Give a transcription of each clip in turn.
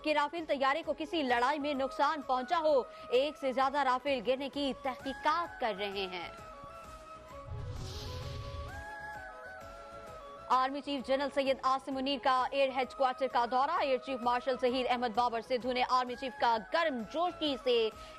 کہ رافیل طیارے کو کسی لڑائی میں نقصان پہنچا ہو۔ ایک سے زیادہ رافیل گرنے کی تحقیقات کر رہے ہیں۔ Army chief general Syed Asim Munir کا ایئر ہیڈ کوارٹر کا دورہ۔ Air chief marshal Zaheer Ahmed Babar Sidhu نے آرمی چیف کا گرم جوشی سے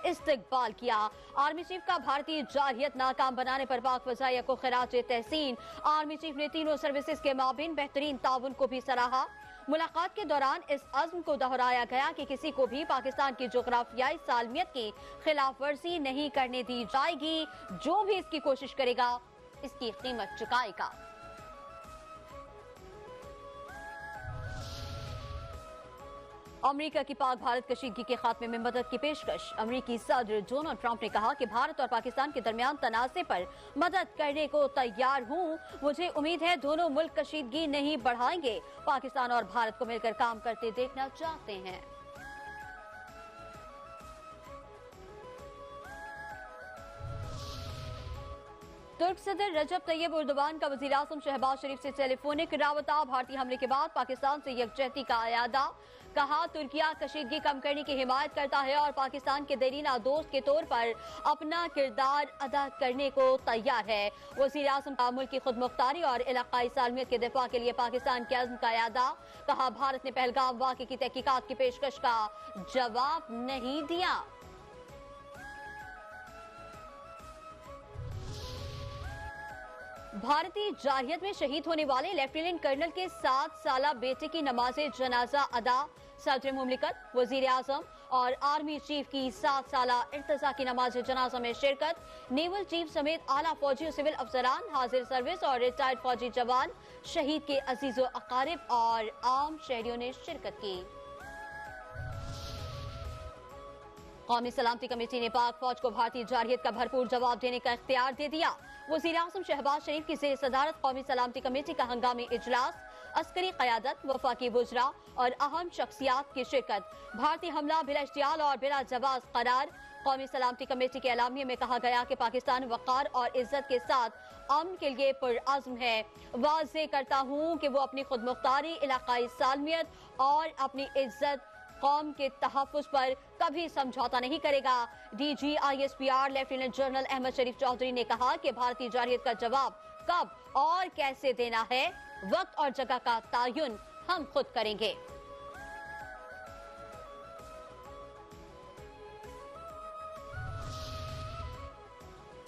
استقبال کیا۔ آرمی چیف کا بھارتی جارحیت ناکام بنانے پر پاک فضائیہ کو خراج تحسین۔ آرمی چیف نے تینوں سروسز کے مابین بہترین تعاون کو بھی سراہا۔ ملاقات کے دوران اس عزم کو دہرایا گیا کہ کسی کو بھی پاکستان کی جغرافیائی سالمیت کی خلاف ورزی نہیں کرنے دی جائے گی۔ جو بھی اس کی کوشش کرے گا اس کی قیمت چکائے گا۔ امریکہ کی پاک بھارت کشیدگی کے خاتمے میں مدد کی پیشکش۔ امریکی صدر ڈونلڈ ٹرمپ نے کہا کہ بھارت اور پاکستان کے درمیان تنازع پر مدد کرنے کو تیار ہوں۔ مجھے امید ہے دونوں ملک کشیدگی نہیں بڑھائیں گے۔ پاکستان اور بھارت کو مل کر کام کرتے دیکھنا چاہتے ہیں۔ ترک صدر رجب طیب اردوان کا وزیر اعظم شہباز شریف سے ٹیلی فونک رابطہ۔ بھارتی حملے کے بعد پاکستان سے یکجہتی کا اعادہ۔ کہا ترکیہ کشیدگی کم کرنے کی حمایت کرتا ہے اور پاکستان کے دیرینہ دوست کے طور پر اپنا کردار ادا کرنے کو تیار ہے۔ وزیر اعظم کا ملک کی خود مختاری اور علاقائی سالمیت کے دفاع کے لیے پاکستان کے عزم کا اعادہ۔ کہا بھارت نے پہلگام واقعے کی تحقیقات کی پیشکش کا جواب نہیں دیا۔ بھارتی جارحیت میں شہید ہونے والے لیفٹیننٹ کرنل کے 7 سالہ بیٹے کی نماز جنازہ ادا۔ صدر مملکت، وزیر اعظم اور آرمی چیف کی 7 سالہ ارتضیٰ کی نماز جنازہ میں شرکت۔ نیول چیف سمیت اعلیٰ فوجی و سول افسران، حاضر سروس اور ریٹائرڈ فوجی جوان، شہید کے عزیز و اقارب اور عام شہریوں نے شرکت کی۔ قومی سلامتی کمیٹی نے پاک فوج کو بھارتی جارحیت کا بھرپور جواب دینے کا اختیار دے دیا۔ وزیر اعظم شہباز شریف کی زیر صدارت قومی سلامتی کمیٹی کا ہنگامی اجلاس۔ عسکری قیادت، وفاقی وزراء اور اہم شخصیات کی شرکت۔ بھارتی حملہ بلا اشتعال اور بلا جواز قرار۔ قومی سلامتی کمیٹی کے اعلامیے میں کہا گیا کہ پاکستان وقار اور عزت کے ساتھ امن کے لیے پرعزم ہے۔ واضح کرتا ہوں کہ وہ اپنی خود مختاری، علاقائی سالمیت اور اپنی عزت قوم کے تحفظ پر کبھی سمجھوتا نہیں کرے گا۔ D G I S P R lieutenant general Ahmed Sharif Chaudhry نے کہا کہ بھارتی جارحیت کا جواب کب اور کیسے دینا ہے، وقت اور جگہ کا تعین ہم خود کریں گے۔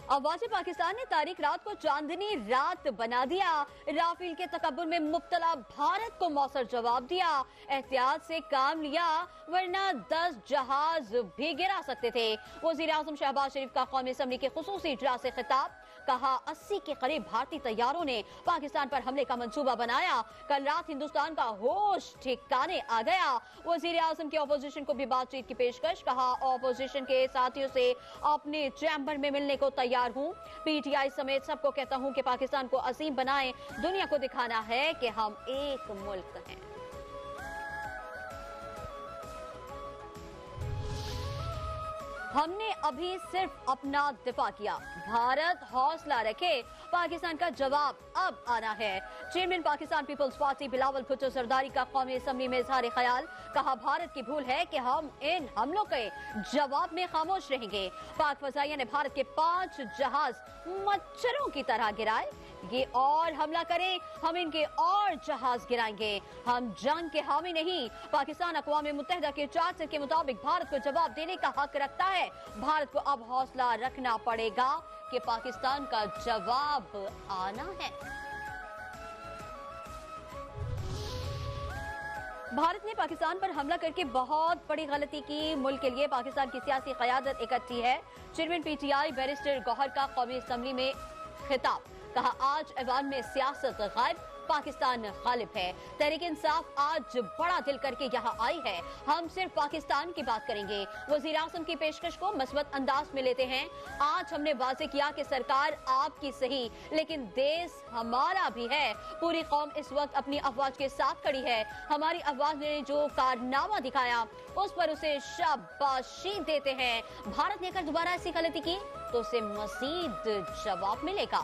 آواز پاکستان نے تاریخ رات کو چاندنی رات بنا دیا۔ رافیل کے تکبر میں مبتلا بھارت کو موثر جواب دیا۔ احتیاط سے کام لیا ورنہ 10 جہاز بھی گرا سکتے تھے۔ وزیر اعظم شہباز شریف کا قومی اسمبلی کے خصوصی اجلاس سے خطاب۔ کہا 80 کے قریب بھارتی طیاروں نے پاکستان پر حملے کا منصوبہ بنایا۔ کل رات ہندوستان کا ہوش ٹھکانے آ گیا۔ وزیر اعظم کی اپوزیشن کو بھی بات چیت کی پیشکش۔ کہا اپوزیشن کے ساتھیوں سے اپنے چیمبر میں ملنے کو تیار ہوں۔ پی ٹی آئی سمیت سب کو کہتا ہوں کہ پاکستان کو عظیم بنائیں۔ دنیا کو دکھانا ہے کہ ہم ایک ملک ہیں۔ ہم نے ابھی صرف اپنا دفاع کیا۔ بھارت حوصلہ رکھے، پاکستان کا جواب اب آنا ہے۔ چیئرمین پاکستان پیپلز پارٹی بلاول بھٹو زرداری کا قومی اسمبلی میں اظہار خیال۔ کہا بھارت کی بھول ہے کہ ہم ان حملوں کے جواب میں خاموش رہیں گے۔ پاک فضائیہ نے بھارت کے 5 جہاز مچھروں کی طرح گرائے۔ یہ اور حملہ کریں، ہم ان کے اور جہاز گرائیں گے۔ ہم جنگ کے حامی نہیں۔ پاکستان اقوام متحدہ کے چارٹر کے مطابق بھارت کو جواب دینے کا حق رکھتا ہے۔ بھارت کو اب حوصلہ رکھنا پڑے گا کہ پاکستان کا جواب آنا ہے۔ بھارت نے پاکستان پر حملہ کر کے بہت بڑی غلطی کی۔ ملک کے لیے پاکستان کی سیاسی قیادت اکٹھی ہے۔ Chairman P T I barrister Gohar کا قومی اسمبلی میں خطاب۔ کہا آج ایوان میں سیاست غائب، پاکستان غالب ہے۔ تحریک انصاف آج بڑا دل کر کے یہاں آئی ہے۔ ہم صرف پاکستان کی بات کریں گے۔ وزیر اعظم کی پیشکش کو مثبت انداز میں لیتے ہیں۔ آج ہم نے واضح کیا کہ سرکار آپ کی صحیح، لیکن دیس ہمارا بھی ہے۔ پوری قوم اس وقت اپنی افواج کے ساتھ کھڑی ہے۔ ہماری افواج نے جو کارنامہ دکھایا اس پر اسے شاباشی دیتے ہیں۔ بھارت نے اگر دوبارہ ایسی غلطی کی تو اسے مزید جواب ملے گا۔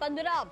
15